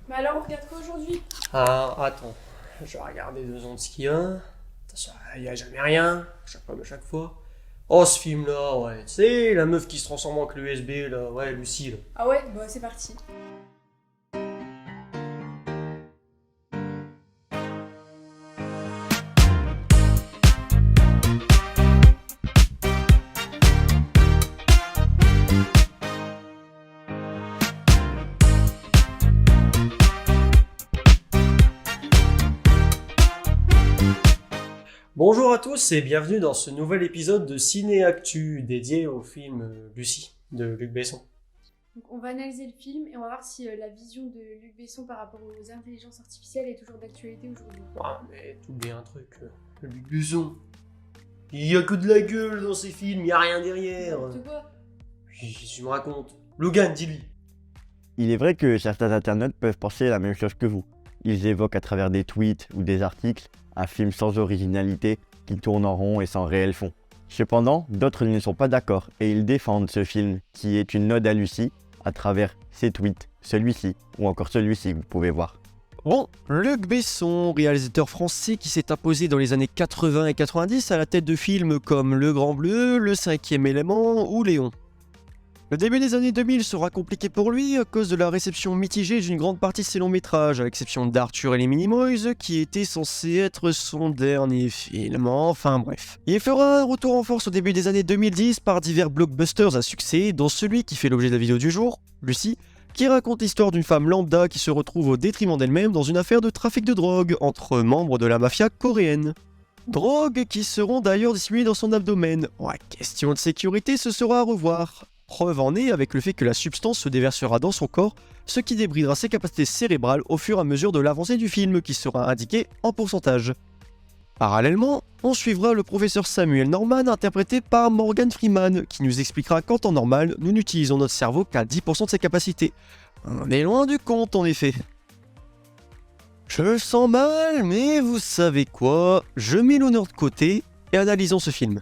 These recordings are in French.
Mais alors, on regarde quoi aujourd'hui? Ah, attends, je vais regarder 2 secondes ce qu'il y a. Il y a jamais rien, à chaque fois. Oh, ce film-là, ouais, tu sais, la meuf qui se transforme en clé USB, là, ouais, Lucie, là. Ah ouais, bah c'est parti. Bonjour à tous et bienvenue dans ce nouvel épisode de Ciné Actu dédié au film Lucie de Luc Besson. Donc on va analyser le film et on va voir si la vision de Luc Besson par rapport aux intelligences artificielles est toujours d'actualité aujourd'hui. Ah, mais t'oublies un truc, Luc Besson. Il y a que de la gueule dans ces films, il y a rien derrière. N'importe quoi. Je me raconte. Logan, dis-lui. Il est vrai que certains internautes peuvent penser la même chose que vous. Ils évoquent à travers des tweets ou des articles un film sans originalité qui tourne en rond et sans réel fond. Cependant, d'autres ne sont pas d'accord et ils défendent ce film qui est une ode à Lucie à travers ses tweets, celui-ci ou encore celui-ci que vous pouvez voir. Bon, Luc Besson, réalisateur français qui s'est imposé dans les années 80 et 90 à la tête de films comme Le Grand Bleu, Le Cinquième Élément ou Léon. Le début des années 2000 sera compliqué pour lui à cause de la réception mitigée d'une grande partie de ses longs métrages, à l'exception d'Arthur et les Minimoys, qui était censé être son dernier film, enfin bref. Il fera un retour en force au début des années 2010 par divers blockbusters à succès, dont celui qui fait l'objet de la vidéo du jour, Lucie, qui raconte l'histoire d'une femme lambda qui se retrouve au détriment d'elle-même dans une affaire de trafic de drogue entre membres de la mafia coréenne. Drogues qui seront d'ailleurs dissimulées dans son abdomen. Ouais, question de sécurité, ce sera à revoir. Preuve en est avec le fait que la substance se déversera dans son corps, ce qui débridera ses capacités cérébrales au fur et à mesure de l'avancée du film qui sera indiqué en pourcentage. Parallèlement, on suivra le professeur Samuel Norman interprété par Morgan Freeman qui nous expliquera qu'en temps normal, nous n'utilisons notre cerveau qu'à 10% de ses capacités. On est loin du compte en effet. Je le sens mal, mais vous savez quoi, je mets l'honneur de côté et analysons ce film.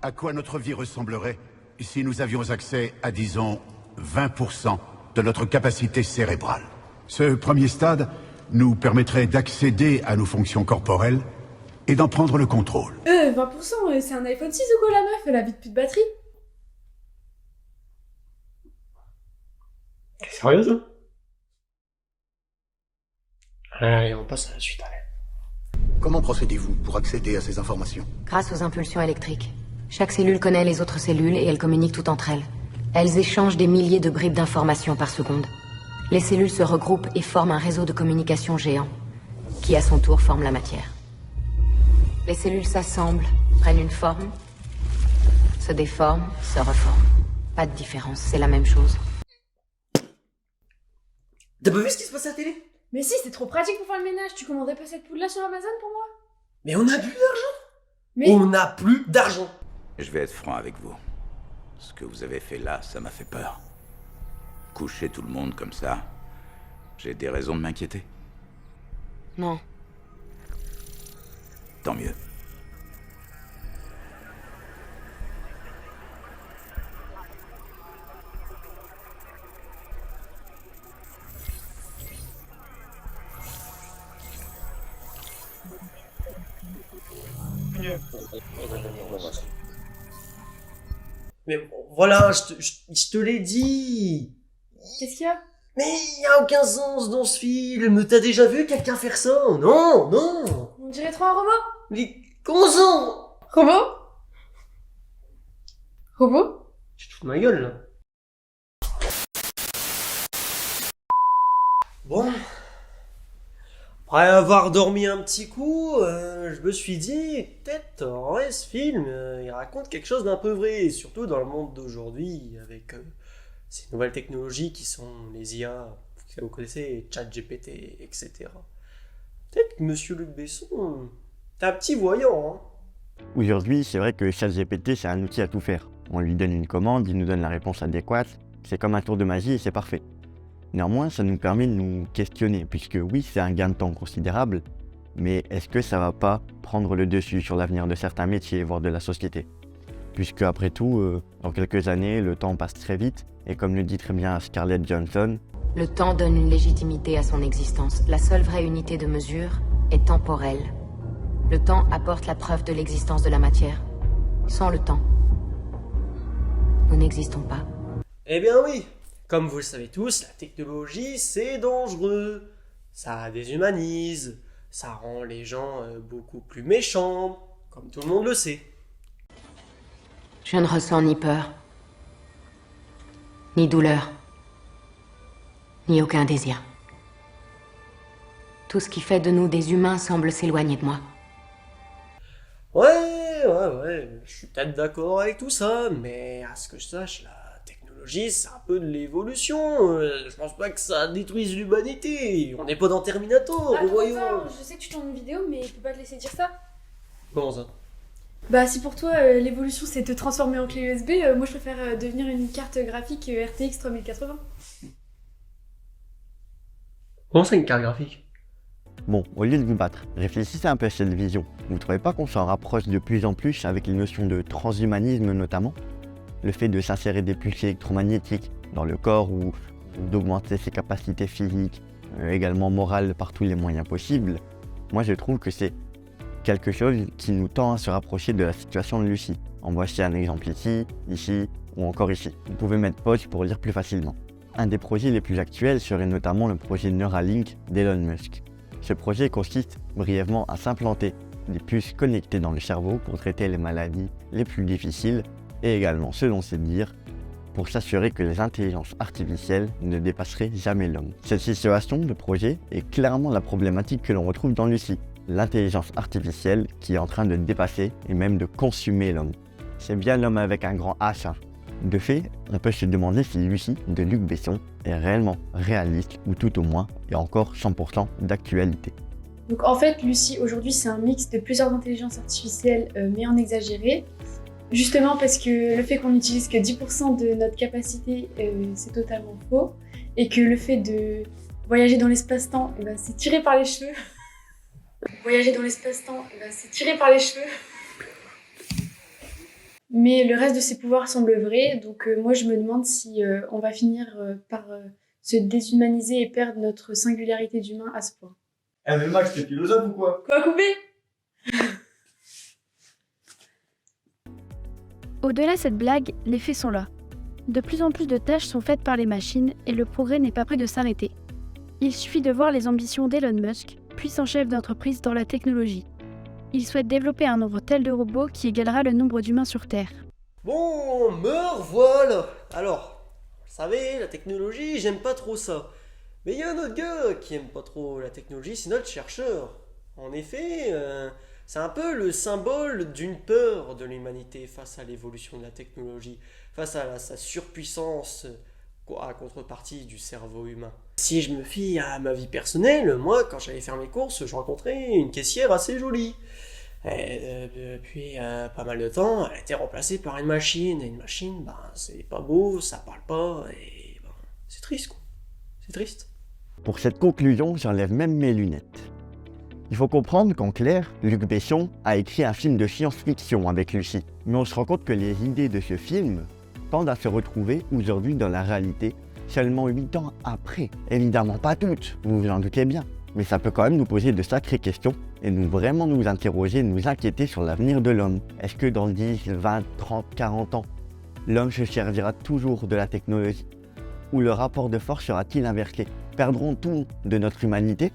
À quoi notre vie ressemblerait si nous avions accès à, disons, 20% de notre capacité cérébrale? Ce premier stade nous permettrait d'accéder à nos fonctions corporelles et d'en prendre le contrôle. 20%, c'est un iPhone 6 ou quoi la meuf? Elle a vite plus de batterie. Sérieux ça? Allez, on passe à la suite, allez. Comment procédez-vous pour accéder à ces informations? Grâce aux impulsions électriques. Chaque cellule connaît les autres cellules et elles communiquent toutes entre elles. Elles échangent des milliers de bribes d'informations par seconde. Les cellules se regroupent et forment un réseau de communication géant, qui à son tour forme la matière. Les cellules s'assemblent, prennent une forme, se déforment, se reforment. Pas de différence, c'est la même chose. T'as pas vu ce qui se passe à la télé? Mais si, c'est trop pratique pour faire le ménage. Tu commanderais pas cette poudre là sur Amazon pour moi? Mais on a plus d'argent. Mais On n'a plus d'argent. Je vais être franc avec vous. Ce que vous avez fait là, ça m'a fait peur. Coucher tout le monde comme ça, j'ai des raisons de m'inquiéter. Non. Tant mieux. Mais bon, voilà, je te l'ai dit. qu'est-ce qu'il y a? Mais il y a aucun sens dans ce film. T'as déjà vu quelqu'un faire ça? Non, non. On dirait trop un robot. Mais comment ça? Robot? Robot? Tu te fous de ma gueule, là. Bon. Après avoir dormi un petit coup, je me suis dit, peut-être, en vrai, ce film, il raconte quelque chose d'un peu vrai, surtout dans le monde d'aujourd'hui, avec ces nouvelles technologies qui sont les IA, que vous connaissez, ChatGPT, etc. Peut-être que Monsieur Luc Besson, t'es un petit voyant, hein. Aujourd'hui, c'est vrai que ChatGPT, c'est un outil à tout faire. On lui donne une commande, il nous donne la réponse adéquate, c'est comme un tour de magie et c'est parfait. Néanmoins, ça nous permet de nous questionner, puisque oui, c'est un gain de temps considérable, mais est-ce que ça va pas prendre le dessus sur l'avenir de certains métiers, voire de la société? Puisque après tout, dans quelques années, le temps passe très vite, et comme le dit très bien Scarlett Johansson, Le temps donne une légitimité à son existence. La seule vraie unité de mesure est temporelle. Le temps apporte la preuve de l'existence de la matière. Sans le temps, nous n'existons pas. Eh bien oui, comme vous le savez tous, la technologie c'est dangereux. Ça déshumanise, ça rend les gens beaucoup plus méchants, comme tout le monde le sait. Je ne ressens ni peur, ni douleur, ni aucun désir. Tout ce qui fait de nous des humains semble s'éloigner de moi. Ouais, je suis peut-être d'accord avec tout ça, mais à ce que je sache, la technologie c'est un peu de l'évolution. Je pense pas que ça détruise l'humanité. On n'est pas dans Terminator, voyons. Attends, je sais que tu tournes une vidéo, mais je peux pas te laisser dire ça. Comment ça? Bah si pour toi l'évolution c'est te transformer en clé USB, moi je préfère devenir une carte graphique RTX 3080. Comment ça une carte graphique? Bon, au lieu de vous battre, réfléchissez un peu à cette vision. Vous ne trouvez pas qu'on s'en rapproche de plus en plus avec les notions de transhumanisme notamment? Le fait de s'insérer des pulses électromagnétiques dans le corps ou d'augmenter ses capacités physiques, également morales par tous les moyens possibles, moi je trouve que c'est quelque chose qui nous tend à se rapprocher de la situation de Lucie. En voici un exemple ici ou encore ici. Vous pouvez mettre pause pour lire plus facilement. Un des projets les plus actuels serait notamment le projet Neuralink d'Elon Musk. Ce projet consiste brièvement à s'implanter des puces connectées dans le cerveau pour traiter les maladies les plus difficiles et également, selon ses dires, pour s'assurer que les intelligences artificielles ne dépasseraient jamais l'homme. Cette situation de projet est clairement la problématique que l'on retrouve dans Lucie, l'intelligence artificielle qui est en train de dépasser et même de consumer l'homme. C'est bien l'homme avec un grand H. De fait, on peut se demander si Lucie de Luc Besson est réellement réaliste ou tout au moins est encore 100% d'actualité. Donc en fait Lucie aujourd'hui c'est un mix de plusieurs intelligences artificielles mais en exagéré. Justement parce que le fait qu'on n'utilise que 10% de notre capacité c'est totalement faux. Et que le fait de voyager dans l'espace-temps c'est tiré par les cheveux. Voyager dans l'espace-temps c'est tiré par les cheveux. Mais le reste de ses pouvoirs semble vrai, donc moi je me demande si on va finir par se déshumaniser et perdre notre singularité d'humain à ce point. Eh mais Max, t'es philosophe ou quoi? Quoi couper? Au-delà de cette blague, les faits sont là. De plus en plus de tâches sont faites par les machines et le progrès n'est pas près de s'arrêter. Il suffit de voir les ambitions d'Elon Musk, puissant chef d'entreprise dans la technologie. Il souhaite développer un nombre tel de robots qui égalera le nombre d'humains sur Terre. Bon, me revoilà. Alors, vous savez, la technologie, j'aime pas trop ça. Mais il y a un autre gars qui aime pas trop la technologie, c'est notre chercheur. En effet, c'est un peu le symbole d'une peur de l'humanité face à l'évolution de la technologie, face à sa surpuissance à contrepartie du cerveau humain. Si je me fie à ma vie personnelle, moi, quand j'allais faire mes courses, je rencontrais une caissière assez jolie. Et depuis pas mal de temps, elle a été remplacée par une machine. Et une machine, c'est pas beau, ça parle pas, et c'est triste, quoi. C'est triste. Pour cette conclusion, j'enlève même mes lunettes. Il faut comprendre qu'en clair, Luc Besson a écrit un film de science-fiction avec Lucie. Mais on se rend compte que les idées de ce film tendent à se retrouver aujourd'hui dans la réalité, seulement 8 ans après. Évidemment pas toutes, vous vous en doutez bien. Mais ça peut quand même nous poser de sacrées questions et vraiment nous interroger, nous inquiéter sur l'avenir de l'homme. Est-ce que dans 10, 20, 30, 40 ans, l'homme se servira toujours de la technologie? Ou le rapport de force sera-t-il inversé? Perdrons-nous de notre humanité?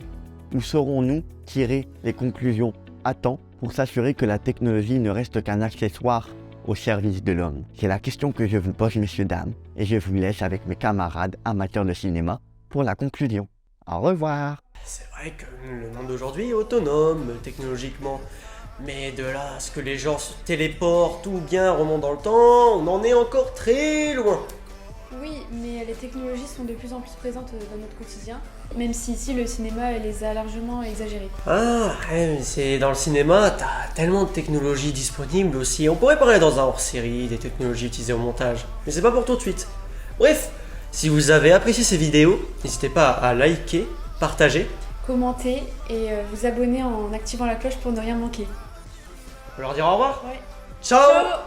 Ou saurons-nous tirer les conclusions à temps pour s'assurer que la technologie ne reste qu'un accessoire au service de l'homme? C'est la question que je vous pose, messieurs, dames, et je vous laisse avec mes camarades amateurs de cinéma pour la conclusion. Au revoir! C'est vrai que le monde d'aujourd'hui est autonome, technologiquement. Mais de là à ce que les gens se téléportent ou bien remontent dans le temps, on en est encore très loin. Oui, mais les technologies sont de plus en plus présentes dans notre quotidien, même si ici le cinéma les a largement exagérées. Ah, ouais, mais c'est dans le cinéma, t'as tellement de technologies disponibles aussi. On pourrait parler dans un hors-série des technologies utilisées au montage, mais c'est pas pour tout de suite. Bref, si vous avez apprécié ces vidéos, n'hésitez pas à liker, partager, Commentez et vous abonner en activant la cloche pour ne rien manquer. on peut leur dire au revoir. Ouais. Ciao.